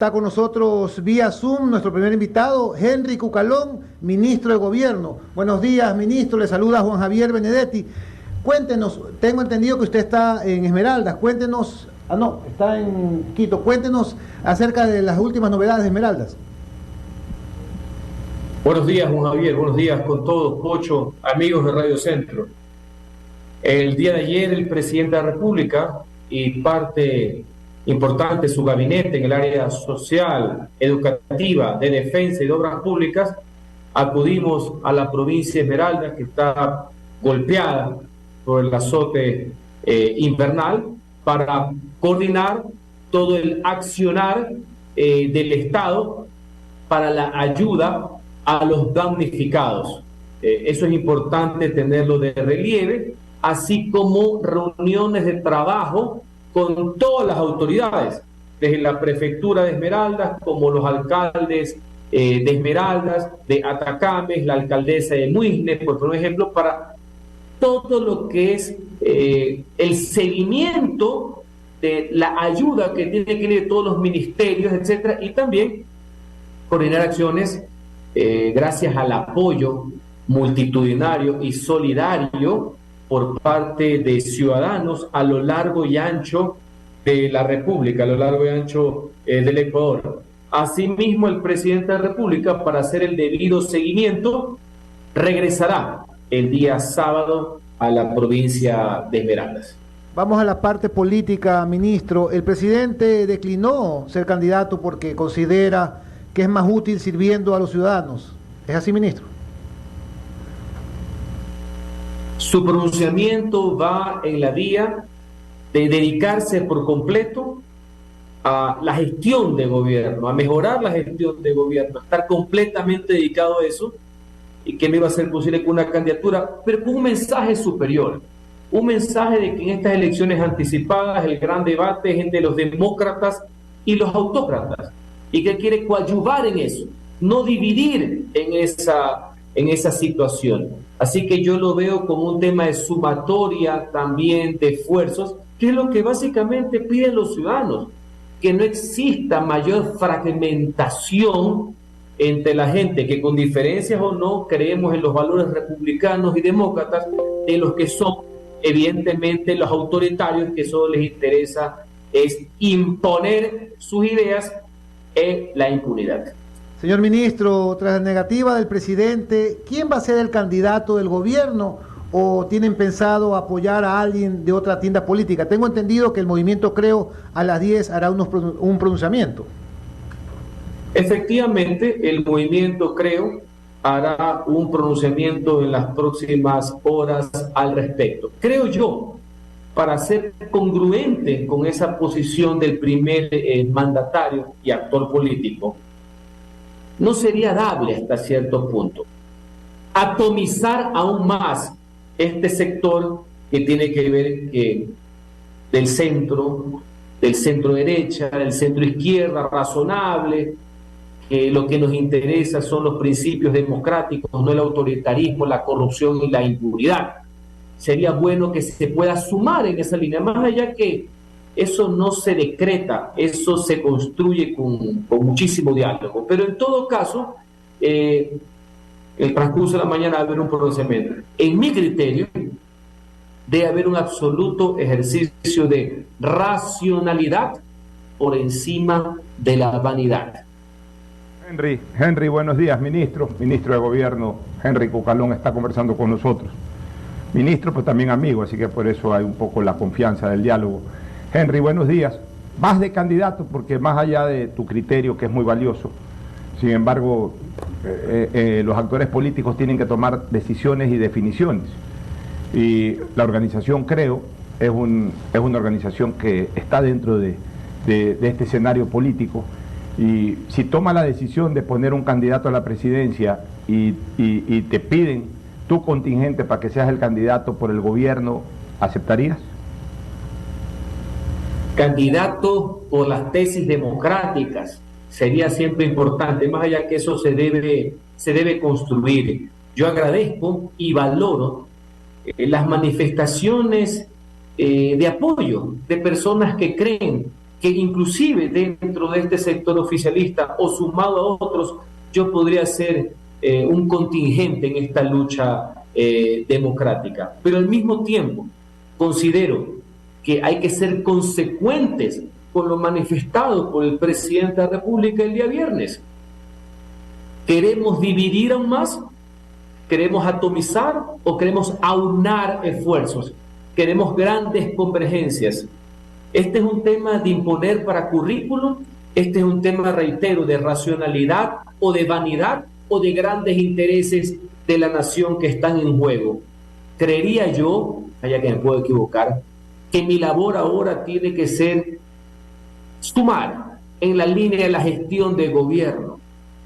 Está con nosotros vía Zoom nuestro primer invitado, Henry Cucalón, ministro de Gobierno. Buenos días, ministro. Le saluda Juan Javier Benedetti. Cuéntenos, tengo entendido que usted está en Esmeraldas. Cuéntenos, está en Quito. Cuéntenos acerca de las últimas novedades de Esmeraldas. Buenos días, Juan Javier. Buenos días con todos, Pocho, amigos de Radio Centro. El día de ayer, el presidente de la República y parte importante de su gabinete en el área social, educativa, de defensa y de obras públicas, acudimos a la provincia de Esmeraldas, que está golpeada por el azote invernal, para coordinar todo el accionar del Estado para la ayuda a los damnificados. Eso es importante tenerlo de relieve, así como reuniones de trabajo con todas las autoridades, desde la prefectura de Esmeraldas, como los alcaldes de Esmeraldas, de Atacames, la alcaldesa de Muisne, por ejemplo, para todo lo que es el seguimiento de la ayuda que tiene que ir de todos los ministerios, etcétera, y también coordinar acciones gracias al apoyo multitudinario y solidario por parte de ciudadanos a lo largo y ancho de la República, a lo largo y ancho del Ecuador. Asimismo, el presidente de la República, para hacer el debido seguimiento, regresará el día sábado a la provincia de Esmeraldas. Vamos a la parte política, ministro. El presidente declinó ser candidato porque considera que es más útil sirviendo a los ciudadanos. ¿Es así, ministro? Su pronunciamiento va en la vía de dedicarse por completo a la gestión de gobierno, a mejorar la gestión de gobierno, a estar completamente dedicado a eso, y que no iba a ser posible con una candidatura, pero con un mensaje superior, un mensaje de que en estas elecciones anticipadas el gran debate es entre los demócratas y los autócratas, y que quiere coadyuvar en eso, no dividir en esa situación. Así que yo lo veo como un tema de sumatoria también de esfuerzos, que es lo que básicamente piden los ciudadanos, que no exista mayor fragmentación entre la gente, que con diferencias o no creemos en los valores republicanos y demócratas, de los que son evidentemente los autoritarios, que solo les interesa es imponer sus ideas en la impunidad. Señor ministro, tras la negativa del presidente, ¿quién va a ser el candidato del gobierno o tienen pensado apoyar a alguien de otra tienda política? Tengo entendido que el movimiento Creo a las 10 hará un pronunciamiento. Efectivamente, el movimiento Creo hará un pronunciamiento en las próximas horas al respecto. Creo yo, para ser congruente con esa posición del primer mandatario y actor político, no sería dable hasta cierto punto atomizar aún más este sector que tiene que ver del centro derecha, del centro izquierda, razonable, que lo que nos interesa son los principios democráticos, no el autoritarismo, la corrupción y la impunidad. Sería bueno que se pueda sumar en esa línea, más allá que eso no se decreta, eso se construye con muchísimo diálogo. Pero en todo caso, el transcurso de la mañana va a haber un pronunciamiento. En mi criterio, debe haber un absoluto ejercicio de racionalidad por encima de la vanidad. Henry, buenos días, ministro de Gobierno. Henry Cucalón está conversando con nosotros. Ministro, pues también amigo, así que por eso hay un poco la confianza del diálogo. Henry, buenos días. Vas de candidato porque más allá de tu criterio, que es muy valioso, sin embargo, los actores políticos tienen que tomar decisiones y definiciones. Y la organización Creo es una organización que está dentro de este escenario político. Y si toma la decisión de poner un candidato a la presidencia y te piden tu contingente para que seas el candidato por el gobierno, ¿aceptarías? Candidato por las tesis democráticas sería siempre importante, más allá que eso se debe construir. Yo agradezco y valoro las manifestaciones de apoyo de personas que creen que inclusive dentro de este sector oficialista o sumado a otros, yo podría ser un contingente en esta lucha democrática. Pero al mismo tiempo considero que hay que ser consecuentes con lo manifestado por el presidente de la República el día viernes. ¿Queremos dividir aún más? ¿Queremos atomizar o queremos aunar esfuerzos? Queremos grandes convergencias. Este es un tema de imponer para currículum, este es un tema, reitero, de racionalidad o de vanidad o de grandes intereses de la nación que están en juego. Creería yo, allá que me puedo equivocar, que mi labor ahora tiene que ser sumar en la línea de la gestión de gobierno,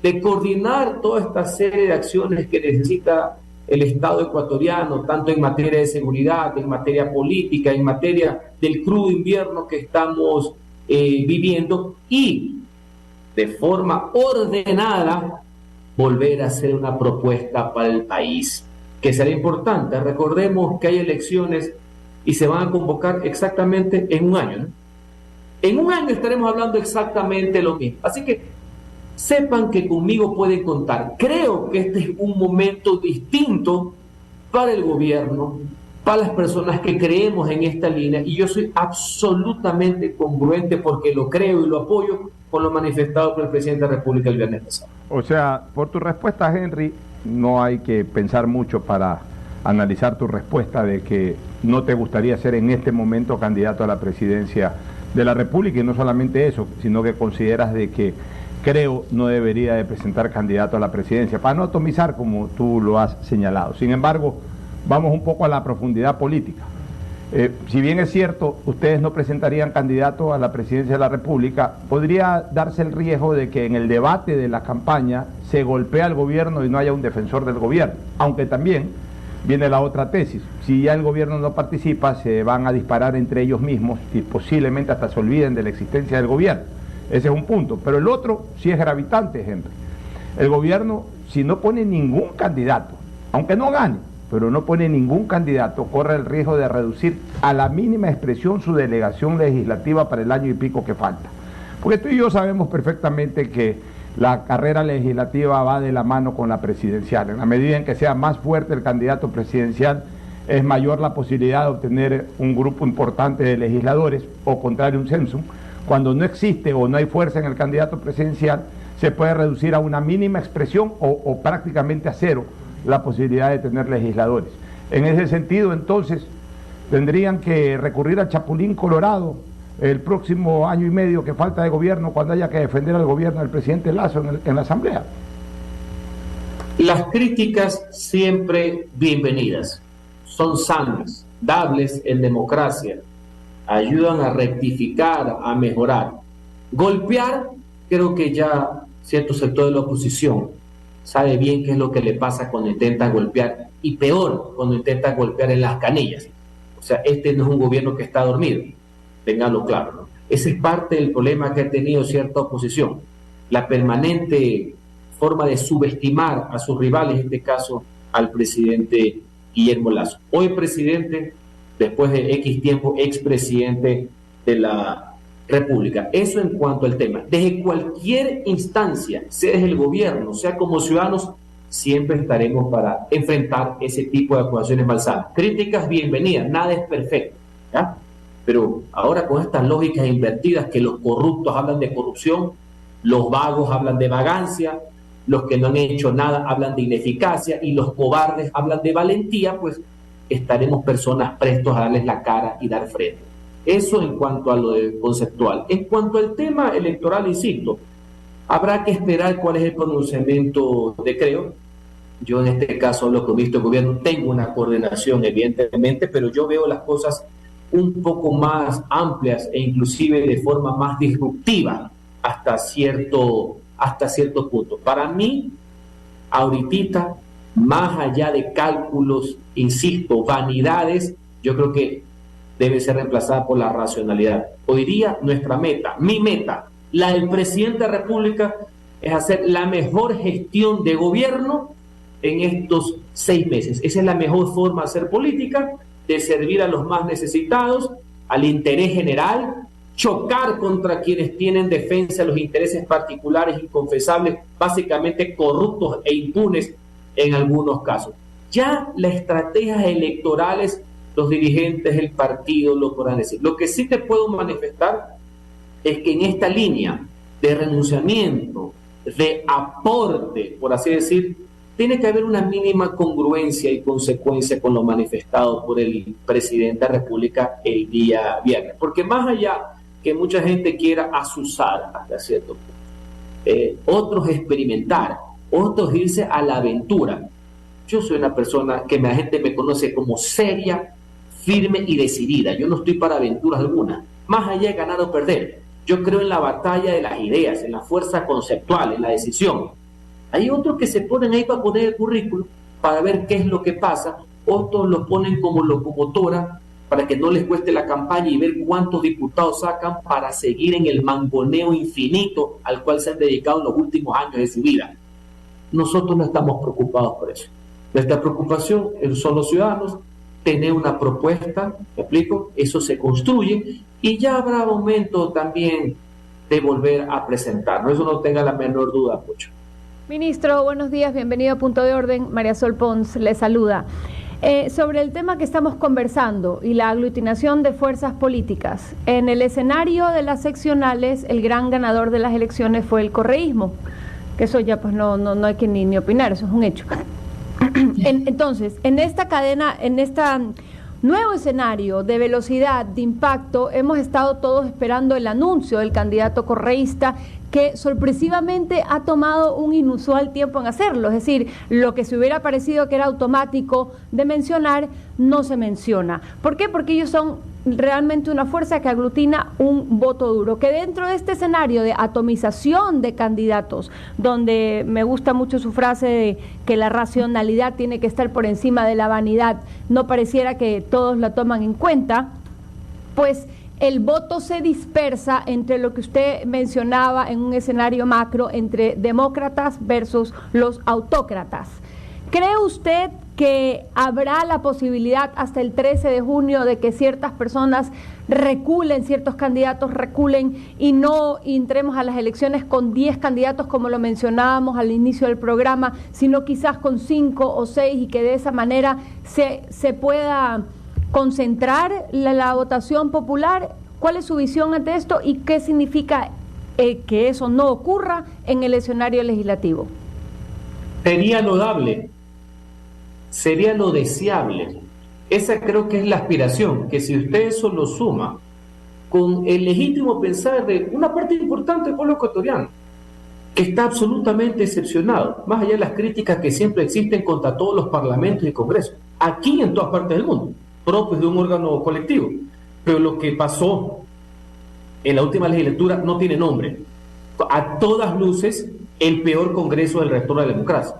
de coordinar toda esta serie de acciones que necesita el Estado ecuatoriano, tanto en materia de seguridad, en materia política, en materia del crudo invierno que estamos viviendo, y de forma ordenada volver a hacer una propuesta para el país, que será importante. Recordemos que hay elecciones y se van a convocar exactamente en un año, ¿no? En un año estaremos hablando exactamente lo mismo. Así que sepan que conmigo pueden contar. Creo que este es un momento distinto para el gobierno, para las personas que creemos en esta línea, y yo soy absolutamente congruente porque lo creo y lo apoyo con lo manifestado por el presidente de la República el viernes pasado. O sea, por tu respuesta, Henry, no hay que pensar mucho para analizar tu respuesta de que no te gustaría ser en este momento candidato a la presidencia de la República, y no solamente eso, sino que consideras de que creo no debería de presentar candidato a la presidencia, para no atomizar como tú lo has señalado. Sin embargo, vamos un poco a la profundidad política. Si bien es cierto, ustedes no presentarían candidato a la presidencia de la República, podría darse el riesgo de que en el debate de la campaña se golpee al gobierno y no haya un defensor del gobierno, aunque también viene la otra tesis: si ya el gobierno no participa, se van a disparar entre ellos mismos y posiblemente hasta se olviden de la existencia del gobierno. Ese es un punto, pero el otro sí es gravitante, Henry. El gobierno, si no pone ningún candidato, aunque no gane, pero no pone ningún candidato, corre el riesgo de reducir a la mínima expresión su delegación legislativa para el año y pico que falta. Porque tú y yo sabemos perfectamente que la carrera legislativa va de la mano con la presidencial. En la medida en que sea más fuerte el candidato presidencial, es mayor la posibilidad de obtener un grupo importante de legisladores, o contrario, un censum. Cuando no existe o no hay fuerza en el candidato presidencial, se puede reducir a una mínima expresión o prácticamente a cero la posibilidad de tener legisladores. En ese sentido, entonces, tendrían que recurrir al Chapulín Colorado el próximo año y medio que falta de gobierno, cuando haya que defender al gobierno del presidente Lasso en la Asamblea. Las críticas siempre bienvenidas, son sanas, dables en democracia, ayudan a rectificar, a mejorar. Golpear, creo que ya cierto sector de la oposición sabe bien qué es lo que le pasa cuando intentan golpear, y peor, cuando intentan golpear en las canillas. O sea, este no es un gobierno que está dormido, tenganlo claro, ¿no? Ese es parte del problema que ha tenido cierta oposición, la permanente forma de subestimar a sus rivales, en este caso al presidente Guillermo Lasso. Hoy presidente, después de X tiempo, expresidente de la República. Eso en cuanto al tema. Desde cualquier instancia, sea desde el gobierno, sea como ciudadanos, siempre estaremos para enfrentar ese tipo de acusaciones malsanas. Críticas bienvenidas, nada es perfecto, ¿ya? Pero ahora con estas lógicas invertidas, que los corruptos hablan de corrupción, los vagos hablan de vagancia, los que no han hecho nada hablan de ineficacia y los cobardes hablan de valentía, pues estaremos personas prestos a darles la cara y dar frente. Eso en cuanto a lo conceptual. En cuanto al tema electoral, insisto, habrá que esperar cuál es el pronunciamiento de Creo. Yo en este caso hablo con ministro de gobierno, tengo una coordinación evidentemente, pero yo veo las cosas un poco más amplias e inclusive de forma más disruptiva hasta cierto punto. Para mí, ahorita, más allá de cálculos, insisto, vanidades, yo creo que debe ser reemplazada por la racionalidad. Hoy día nuestra meta, mi meta, la del presidente de la República, es hacer la mejor gestión de gobierno en estos 6 meses. Esa es la mejor forma de hacer política, de servir a los más necesitados, al interés general, chocar contra quienes tienen defensa de los intereses particulares inconfesables, básicamente corruptos e impunes en algunos casos. Ya las estrategias electorales, los dirigentes del partido lo podrán decir. Lo que sí te puedo manifestar es que en esta línea de renunciamiento, de aporte, por así decir, tiene que haber una mínima congruencia y consecuencia con lo manifestado por el presidente de la República el día viernes. Porque más allá que mucha gente quiera asusar hasta cierto punto, otros experimentar, otros irse a la aventura. Yo soy una persona que la gente me conoce como seria, firme y decidida. Yo no estoy para aventuras alguna. Más allá de ganar o perder, yo creo en la batalla de las ideas, en la fuerza conceptual, en la decisión. Hay otros que se ponen ahí para poner el currículum, para ver qué es lo que pasa. Otros lo ponen como locomotora para que no les cueste la campaña y ver cuántos diputados sacan para seguir en el mangoneo infinito al cual se han dedicado en los últimos años de su vida. Nosotros no estamos preocupados por eso. Nuestra preocupación son los ciudadanos, tener una propuesta, ¿me explico? Eso se construye y ya habrá momento también de volver a presentarnos. Eso no tenga la menor duda, Pocho. Ministro, buenos días, bienvenido a Punto de Orden. María Sol Pons le saluda. Sobre el tema que estamos conversando y la aglutinación de fuerzas políticas, en el escenario de las seccionales, el gran ganador de las elecciones fue el correísmo, que eso ya pues no hay que ni opinar, eso es un hecho. Entonces, en esta cadena, en este nuevo escenario de velocidad, de impacto, hemos estado todos esperando el anuncio del candidato correísta, que sorpresivamente ha tomado un inusual tiempo en hacerlo. Es decir, lo que se hubiera parecido que era automático de mencionar, no se menciona. ¿Por qué? Porque ellos son realmente una fuerza que aglutina un voto duro, que dentro de este escenario de atomización de candidatos, donde me gusta mucho su frase de que la racionalidad tiene que estar por encima de la vanidad, no pareciera que todos la toman en cuenta, pues el voto se dispersa entre lo que usted mencionaba en un escenario macro, entre demócratas versus los autócratas. ¿Cree usted que habrá la posibilidad hasta el 13 de junio de que ciertas personas reculen, ciertos candidatos reculen y no entremos a las elecciones con 10 candidatos como lo mencionábamos al inicio del programa, sino quizás con 5 o 6 y que de esa manera se pueda concentrar la votación popular? ¿Cuál es su visión ante esto y qué significa que eso no ocurra en el escenario legislativo? Sería loable, sería lo deseable. Esa creo que es la aspiración, que si usted eso lo suma con el legítimo pensar de una parte importante del pueblo ecuatoriano, que está absolutamente decepcionado, más allá de las críticas que siempre existen contra todos los parlamentos y congresos, aquí y en todas partes del mundo, propios de un órgano colectivo. Pero lo que pasó en la última legislatura no tiene nombre. A todas luces, el peor congreso del retorno de la democracia,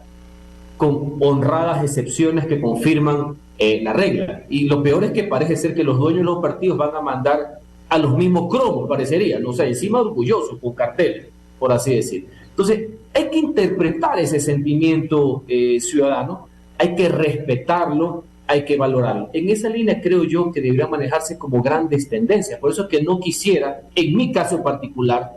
con honradas excepciones que confirman la regla. Y lo peor es que parece ser que los dueños de los partidos van a mandar a los mismos cromos, parecería, ¿no? O sea, encima orgullosos, con carteles, por así decir. Entonces, hay que interpretar ese sentimiento ciudadano, hay que respetarlo, hay que valorarlo. En esa línea creo yo que debería manejarse como grandes tendencias. Por eso es que no quisiera, en mi caso particular,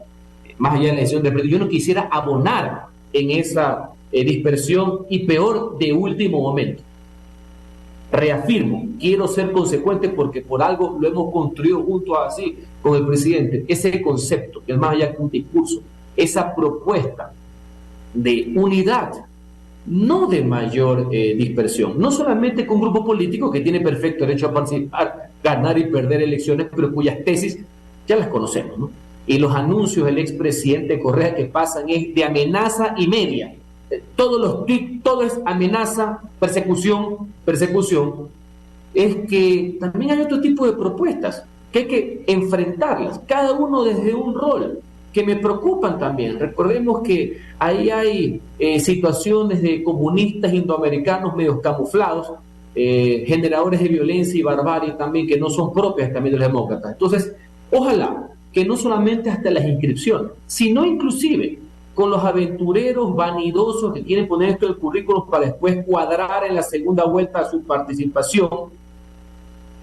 más allá de la elección de presidente, yo no quisiera abonar en esa dispersión y peor de último momento. Reafirmo, quiero ser consecuente porque por algo lo hemos construido junto así con el presidente. Ese concepto, que es más allá que un discurso, esa propuesta de unidad, no de mayor dispersión, no solamente con un grupo político que tiene perfecto derecho a participar, ganar y perder elecciones, pero cuyas tesis ya las conocemos, ¿no? Y los anuncios del expresidente Correa que pasan es de amenaza y media. Todos los tweets, todo es amenaza, persecución. Es que también hay otro tipo de propuestas que hay que enfrentarlas, cada uno desde un rol, que me preocupan también. Recordemos que ahí hay situaciones de comunistas indoamericanos medios camuflados, generadores de violencia y barbarie también, que no son propias también de los demócratas. Entonces, ojalá que no solamente hasta las inscripciones, sino inclusive con los aventureros vanidosos que quieren poner esto en el currículum para después cuadrar en la segunda vuelta su participación,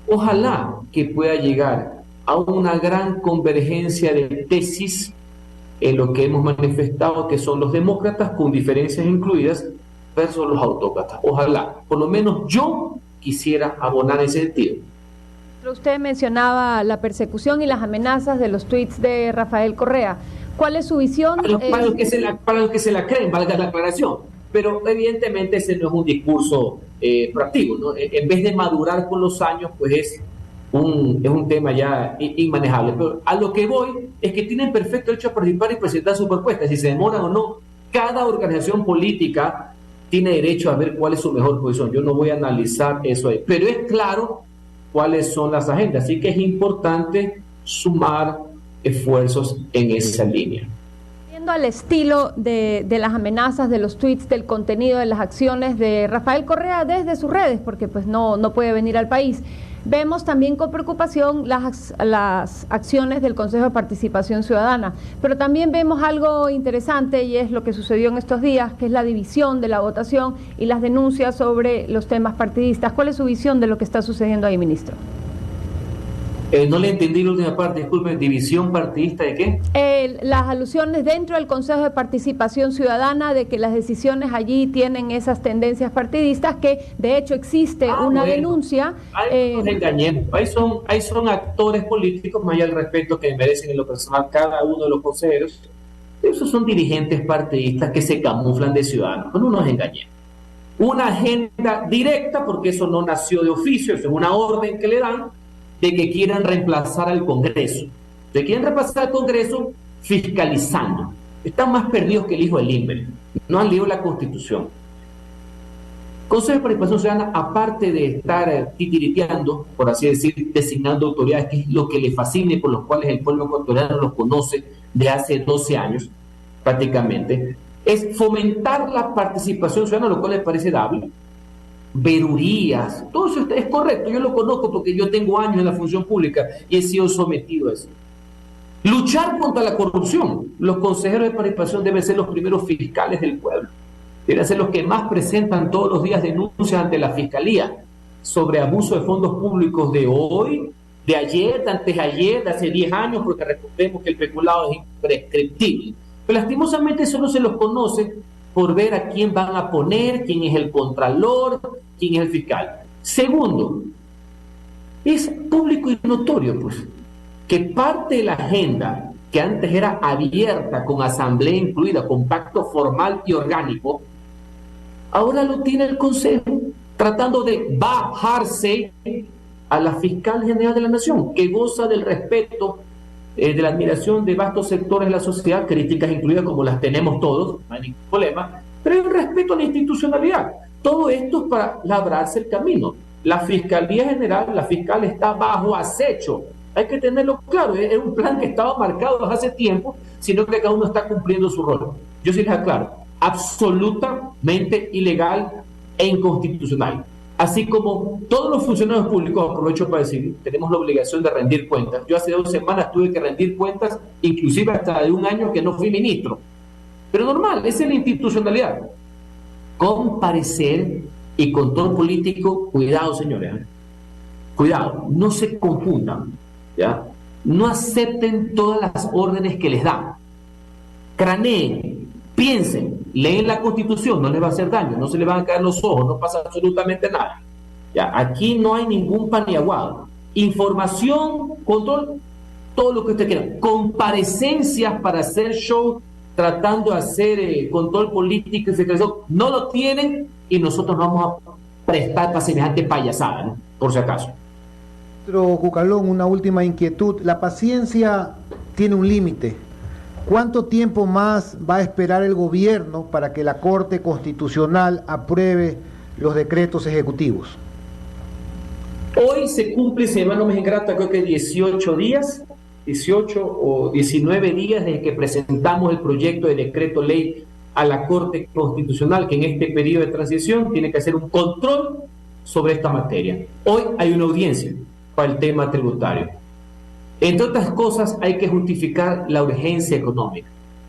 ojalá que pueda llegar a una gran convergencia de tesis en lo que hemos manifestado que son los demócratas, con diferencias incluidas, versus los autócratas. Ojalá, por lo menos yo quisiera abonar en ese sentido. Usted mencionaba la persecución y las amenazas de los tweets de Rafael Correa. ¿Cuál es su visión? Para los que se la creen, valga la aclaración. Pero evidentemente ese no es un discurso proactivo, ¿no? En vez de madurar con los años, pues es un tema ya inmanejable. Pero a lo que voy es que tienen perfecto derecho a participar y presentar sus propuestas. Si se demoran o no, cada organización política tiene derecho a ver cuál es su mejor posición. Yo no voy a analizar eso ahí, pero es claro cuáles son las agendas. Así que es importante sumar esfuerzos en esa línea. Al estilo de las amenazas, de los tweets, del contenido, de las acciones de Rafael Correa desde sus redes, porque pues no puede venir al país. Vemos también con preocupación las acciones del Consejo de Participación Ciudadana, pero también vemos algo interesante y es lo que sucedió en estos días, que es la división de la votación y las denuncias sobre los temas partidistas. ¿Cuál es su visión de lo que está sucediendo ahí, ministro? No le entendí la última parte, disculpe, ¿división partidista de qué? Las alusiones dentro del Consejo de Participación Ciudadana de que las decisiones allí tienen esas tendencias partidistas, que de hecho existe una denuncia. Ahí nos engañemos, ahí son actores políticos, más allá del respeto que merecen en lo personal cada uno de los consejeros. Esos son dirigentes partidistas que se camuflan de ciudadanos, no nos engañemos. Una agenda directa, porque eso no nació de oficio, eso es una orden que le dan, de que quieran reemplazar al Congreso. De quieren reemplazar al Congreso fiscalizando. Están más perdidos que el hijo del Limber. No han leído la Constitución. Consejo de Participación Ciudadana, aparte de estar titiriteando, por así decir, designando autoridades, que es lo que le fascina y por los cuales el pueblo ecuatoriano los conoce de hace 12 años, prácticamente, es fomentar la participación ciudadana, lo cual les parece dable. Verurías, todo eso es correcto, yo lo conozco porque yo tengo años en la función pública y he sido sometido a eso. Luchar contra la corrupción, los consejeros de participación deben ser los primeros fiscales del pueblo, deben ser los que más presentan todos los días denuncias ante la fiscalía sobre abuso de fondos públicos de hoy, de ayer, de antes de ayer, de hace 10 años, porque recordemos que el peculado es imprescriptible, pero lastimosamente eso no se los conoce por ver a quién van a poner, quién es el contralor, quién es el fiscal. Segundo, es público y notorio, pues, que parte de la agenda que antes era abierta, con asamblea incluida, con pacto formal y orgánico, ahora lo tiene el Consejo, tratando de bajarse a la fiscal general de la Nación, que goza del respeto, de la admiración de vastos sectores de la sociedad, críticas incluidas como las tenemos todos, no hay ningún problema, pero hay un respeto a la institucionalidad. Todo esto es para labrarse el camino. La Fiscalía General, la fiscal está bajo acecho. Hay que tenerlo claro, es un plan que estaba marcado desde hace tiempo, sino que cada uno está cumpliendo su rol. Yo sí les aclaro, absolutamente ilegal e inconstitucional. Así como todos los funcionarios públicos, aprovecho para decir, tenemos la obligación de rendir cuentas. Yo hace 2 semanas tuve que rendir cuentas, inclusive hasta de un año que no fui ministro. Pero normal, esa es la institucionalidad. Comparecer y control político, cuidado señores, cuidado, no se confundan, ¿ya? No acepten todas las órdenes que les dan. Craneen, piensen, leen la Constitución, no les va a hacer daño, no se les van a caer los ojos, no pasa absolutamente nada. ¿Ya? Aquí no hay ningún paniaguado. Información, control, todo lo que usted quiera. Comparecencias para hacer show, tratando de hacer control político y fiscalización, no lo tienen y nosotros no vamos a prestar para semejante payasada, ¿no? Por si acaso. Ministro Cucalón, una última inquietud. La paciencia tiene un límite. ¿Cuánto tiempo más va a esperar el gobierno para que la Corte Constitucional apruebe los decretos ejecutivos? Hoy se cumple, si no me ingrata, creo que 18 días, 18 o 19 días desde que presentamos el proyecto de decreto ley a la Corte Constitucional, que en este periodo de transición tiene que hacer un control sobre esta materia. Hoy hay una audiencia para el tema tributario. Entre otras cosas, hay que justificar la urgencia económica.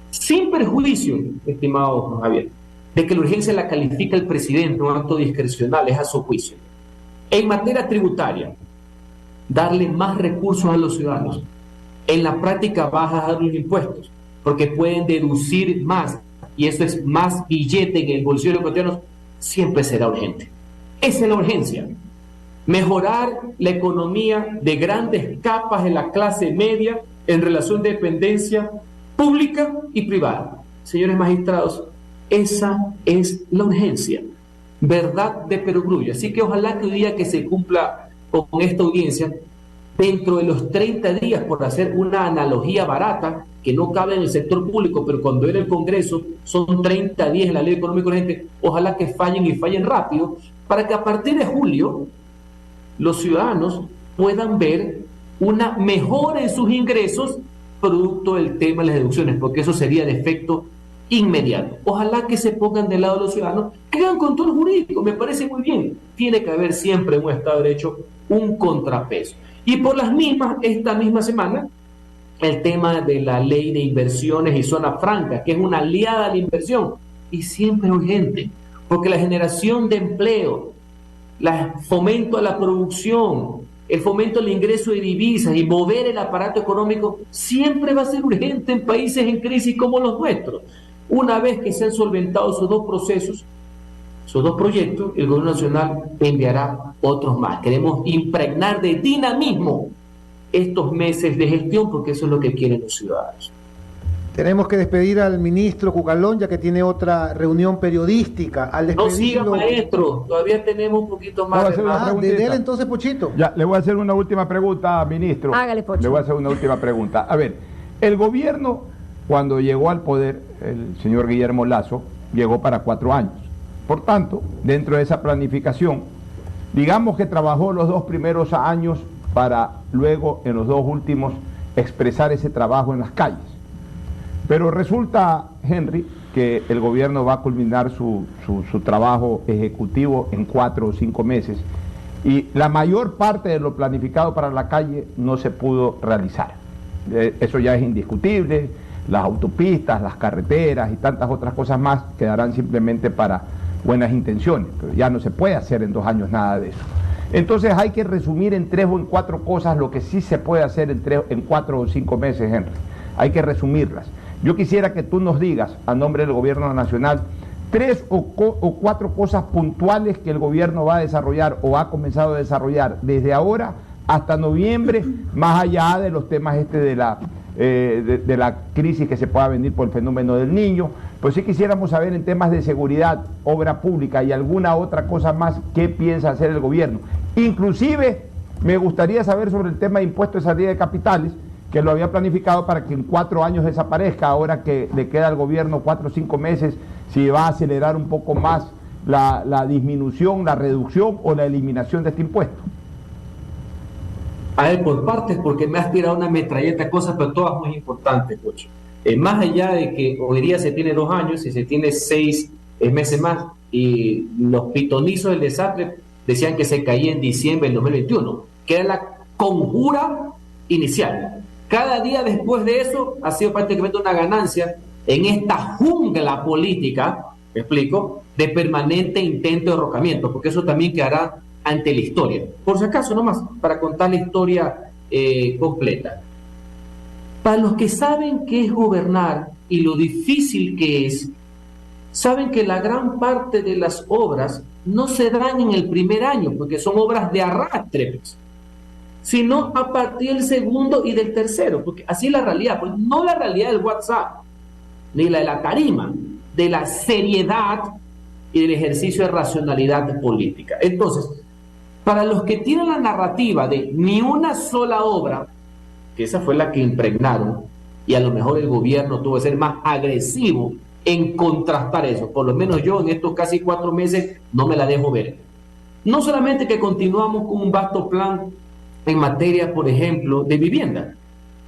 Sin perjuicio, estimado Javier, de que la urgencia la califica el presidente, un acto discrecional, es a su juicio. En materia tributaria, darle más recursos a los ciudadanos. En la práctica bajar los impuestos, porque pueden deducir más, y eso es más billete en el bolsillo de los ecuatorianos, siempre será urgente. Esa es la urgencia. Mejorar la economía de grandes capas de la clase media en relación de dependencia pública y privada. Señores magistrados, esa es la urgencia. Verdad de perogrullo. Así que ojalá que hoy día que se cumpla con esta audiencia, dentro de los 30 días, por hacer una analogía barata, que no cabe en el sector público, pero cuando era el Congreso son 30 días en la Ley Económica Urgente, ojalá que fallen y fallen rápido, para que a partir de julio los ciudadanos puedan ver una mejora en sus ingresos producto del tema de las deducciones, porque eso sería de efecto inmediato. Ojalá que se pongan del lado de los ciudadanos, que hagan control jurídico, me parece muy bien. Tiene que haber siempre en un Estado de Derecho un contrapeso. Y por las mismas, esta misma semana, el tema de la ley de inversiones y zona franca, que es una aliada a la inversión, y siempre urgente, porque la generación de empleo, el fomento a la producción, el fomento al ingreso de divisas y mover el aparato económico, siempre va a ser urgente en países en crisis como los nuestros. Una vez que se han solventado esos dos procesos, esos dos proyectos, el Gobierno Nacional enviará otros más. Queremos impregnar de dinamismo estos meses de gestión, porque eso es lo que quieren los ciudadanos. Tenemos que despedir al ministro Cucalón, ya que tiene otra reunión periodística. Al despedirlo... No siga, maestro, todavía tenemos un poquito más. De él entonces, Pochito. Ya, le voy a hacer una última pregunta, ministro. Hágale, Pocho. Le voy a hacer una última pregunta. A ver, el gobierno, cuando llegó al poder, el señor Guillermo Lasso, llegó para 4 años. Por tanto, dentro de esa planificación, digamos que trabajó los 2 primeros años para luego, en los 2 últimos, expresar ese trabajo en las calles. Pero resulta, Henry, que el gobierno va a culminar su trabajo ejecutivo en 4 o 5 meses y la mayor parte de lo planificado para la calle no se pudo realizar. Eso ya es indiscutible. Las autopistas, las carreteras y tantas otras cosas más quedarán simplemente para buenas intenciones, pero ya no se puede hacer en 2 años nada de eso. Entonces hay que resumir en 3 o en 4 cosas lo que sí se puede hacer en 4 o 5 meses, Henry. Hay que resumirlas. Yo quisiera que tú nos digas, a nombre del gobierno nacional, 3 o 4 cosas puntuales que el gobierno va a desarrollar o ha comenzado a desarrollar desde ahora hasta noviembre, más allá de los temas de la crisis que se pueda venir por el fenómeno del Niño. Pues sí quisiéramos saber en temas de seguridad, obra pública y alguna otra cosa más, qué piensa hacer el gobierno. Inclusive me gustaría saber sobre el tema de impuestos de salida de capitales, que lo había planificado para que en 4 años desaparezca, ahora que le queda al gobierno 4 o 5 meses, si va a acelerar un poco más la disminución, la reducción o la eliminación de este impuesto. A ver, por partes, porque me has tirado una metralleta de cosas, pero todas muy importantes, Pocho. Más allá de que hoy día se tiene 2 años y se tiene 6 meses más, y los pitonizos del desastre decían que se caía en diciembre del 2021, que era la conjura inicial. Cada día después de eso ha sido prácticamente una ganancia en esta jungla política, me explico, de permanente intento de derrocamiento, porque eso también quedará ante la historia. Por si acaso, nomás, para contar la historia completa. Para los que saben qué es gobernar y lo difícil que es, saben que la gran parte de las obras no se dan en el primer año, porque son obras de arrastre, sino a partir del segundo y del tercero, porque así es la realidad, pues no la realidad del WhatsApp, ni la de la tarima, de la seriedad y del ejercicio de racionalidad política. Entonces, para los que tienen la narrativa de ni una sola obra, que esa fue la que impregnaron, y a lo mejor el gobierno tuvo que ser más agresivo en contrastar eso, por lo menos yo en estos casi 4 meses no me la dejo ver. No solamente que continuamos con un vasto plan en materia, por ejemplo, de vivienda,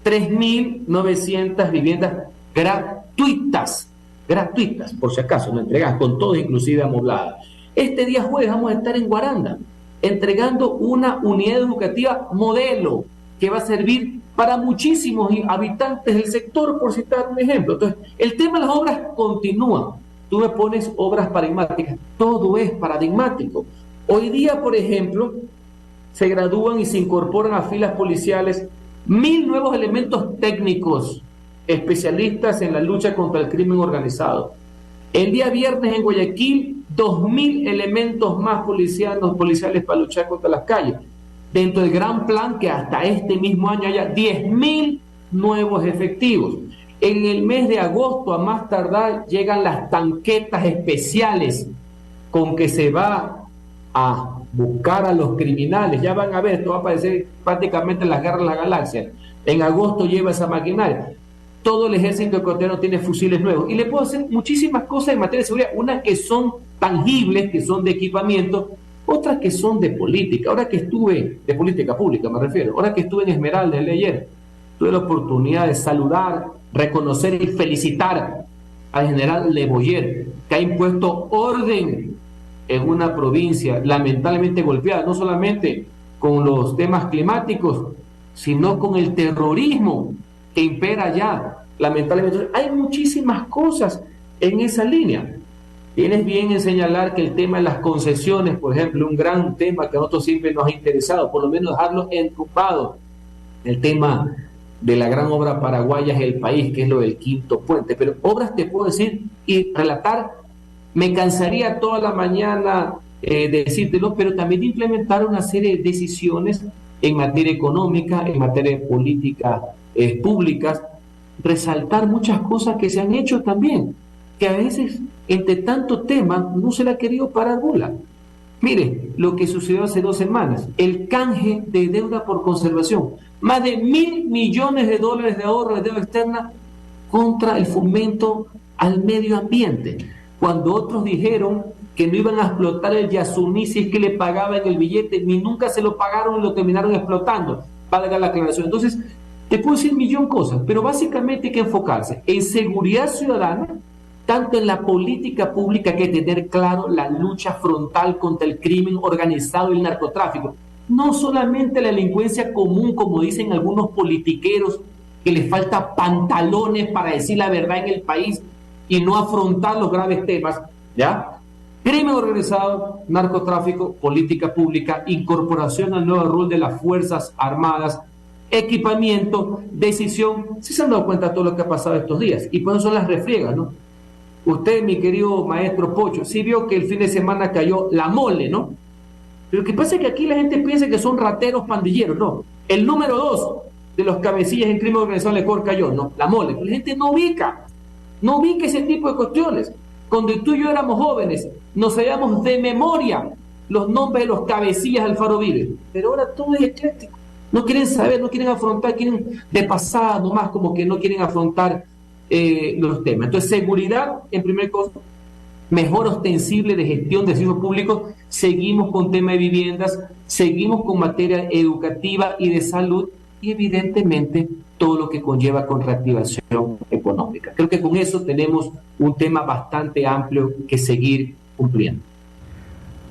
3.900 viviendas gratuitas, por si acaso, no entregadas, con todo inclusive amobladas. Este día jueves vamos a estar en Guaranda, entregando una unidad educativa modelo, que va a servir para muchísimos habitantes del sector, por citar un ejemplo. Entonces, el tema de las obras continúa. Tú me pones obras paradigmáticas, todo es paradigmático. Hoy día, por ejemplo, se gradúan y se incorporan a filas policiales 1.000 nuevos elementos técnicos, especialistas en la lucha contra el crimen organizado. El día viernes en Guayaquil, 2.000 elementos más policiales para luchar contra las calles. Dentro del gran plan que hasta este mismo año haya 10.000 nuevos efectivos. En el mes de agosto, a más tardar, llegan las tanquetas especiales con que se va a buscar a los criminales. Ya van a ver, esto va a aparecer prácticamente en las guerras de la galaxia. En agosto lleva esa maquinaria. Todo el ejército ecuatoriano tiene fusiles nuevos. Y le puedo hacer muchísimas cosas en materia de seguridad. Unas que son tangibles, que son de equipamiento, otras que son de política. Ahora que estuve, de política pública me refiero, ahora que estuve en Esmeralda el día de ayer, tuve la oportunidad de saludar, reconocer y felicitar al general Le Boyer, que ha impuesto orden en una provincia lamentablemente golpeada, no solamente con los temas climáticos, sino con el terrorismo que impera allá, lamentablemente. Hay muchísimas cosas en esa línea. Tienes bien en señalar que el tema de las concesiones, por ejemplo, un gran tema que a nosotros siempre nos ha interesado, por lo menos dejarlo entrupado, el tema de la gran obra paraguaya es el país, que es lo del quinto puente. Pero obras te puedo decir y relatar, me cansaría toda la mañana de decírtelo, pero también de implementar una serie de decisiones en materia económica, en materia de políticas públicas, resaltar muchas cosas que se han hecho también, que a veces entre tanto tema no se le ha querido parar bola. Mire lo que sucedió hace 2 semanas, el canje de deuda por conservación, más de $1.000 millones de ahorro de deuda externa contra el fomento al medio ambiente, cuando otros dijeron que no iban a explotar el Yasuní si es que le pagaban el billete, ni nunca se lo pagaron y lo terminaron explotando, valga la aclaración. Entonces, te puedo decir 1.000.000 cosas, pero básicamente hay que enfocarse en seguridad ciudadana, tanto en la política pública, que tener claro la lucha frontal contra el crimen organizado y el narcotráfico. No solamente la delincuencia común, como dicen algunos politiqueros, que les falta pantalones para decir la verdad en el país y no afrontar los graves temas, ¿ya? Crimen organizado, narcotráfico, política pública, incorporación al nuevo rol de las Fuerzas Armadas, equipamiento, decisión. Sí se han dado cuenta de todo lo que ha pasado estos días, y por eso son las refriegas, ¿no? Usted, mi querido maestro Pocho, sí vio que el fin de semana cayó la mole, ¿no? Pero lo que pasa es que aquí la gente piensa que son rateros pandilleros, no. El número 2 de los cabecillas en crimen organizado en Lecor cayó, no, la mole. Pero la gente no ubica ese tipo de cuestiones. Cuando tú y yo éramos jóvenes, nos sabíamos de memoria los nombres de los cabecillas del Faro Vive. Pero ahora todo es ecléctico. No quieren saber, no quieren afrontar, quieren de pasada nomás, como que no quieren afrontar los temas. Entonces, seguridad, en primer cosa, mejor ostensible de gestión de servicios públicos, seguimos con tema de viviendas, seguimos con materia educativa y de salud, y evidentemente todo lo que conlleva con reactivación económica. Creo que con eso tenemos un tema bastante amplio que seguir cumpliendo.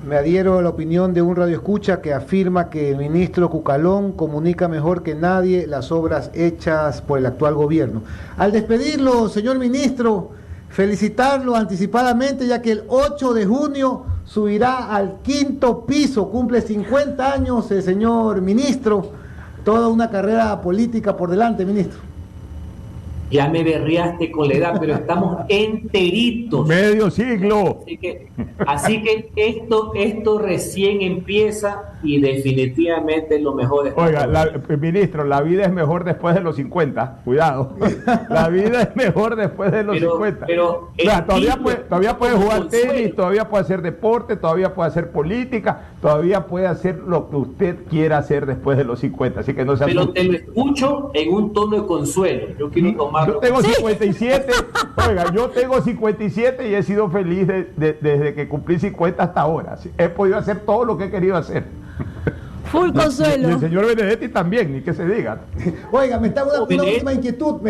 Me adhiero a la opinión de un radioescucha que afirma que el ministro Cucalón comunica mejor que nadie las obras hechas por el actual gobierno. Al despedirlo, señor ministro, felicitarlo anticipadamente, ya que el 8 de junio subirá al 5º piso, cumple 50 años el señor ministro, toda una carrera política por delante, ministro. Ya me berreaste con la edad, pero estamos enteritos. ¡Medio siglo! Así que esto recién empieza, y definitivamente lo mejor es... Oiga, ministro, la vida es mejor después de los 50. Cuidado. La vida es mejor después de los 50. Pero todavía puede jugar tenis, todavía puede hacer deporte, todavía puede hacer política, todavía puede hacer lo que usted quiera hacer después de los 50. Así que no se Pero te lo escucho en un tono de consuelo. Yo quiero tomarlo. Yo tengo 57, oiga, yo tengo 57 y he sido feliz desde que cumplí 50 hasta ahora. He podido hacer todo lo que he querido hacer. Full consuelo. Y el señor Benedetti también, ni que se diga. Oiga, me está una última inquietud,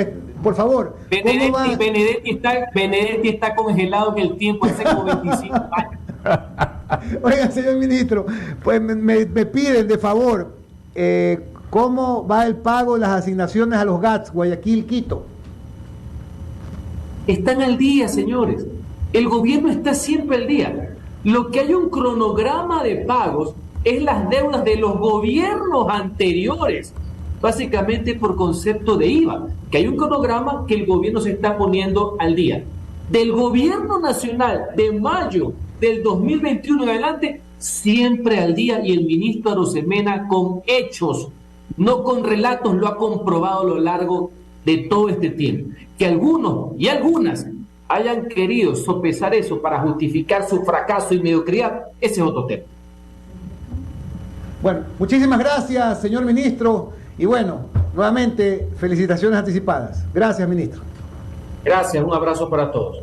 por favor. Benedetti está congelado en el tiempo hace como 25 años. Oiga, señor ministro, pues me piden de favor, ¿cómo va el pago de las asignaciones a los GATS, Guayaquil, Quito? Están al día, señores. El gobierno está siempre al día. Lo que hay un cronograma de pagos es las deudas de los gobiernos anteriores, básicamente por concepto de IVA, que hay un cronograma que el gobierno se está poniendo al día. Del gobierno nacional de mayo del 2021 en adelante, siempre al día, y el ministro Arosemena con hechos, no con relatos, lo ha comprobado a lo largo de todo este tiempo. Que algunos y algunas hayan querido sopesar eso para justificar su fracaso y mediocridad, ese es otro tema. Bueno, muchísimas gracias, señor ministro, y bueno, nuevamente felicitaciones anticipadas. Gracias, ministro. Gracias, un abrazo para todos.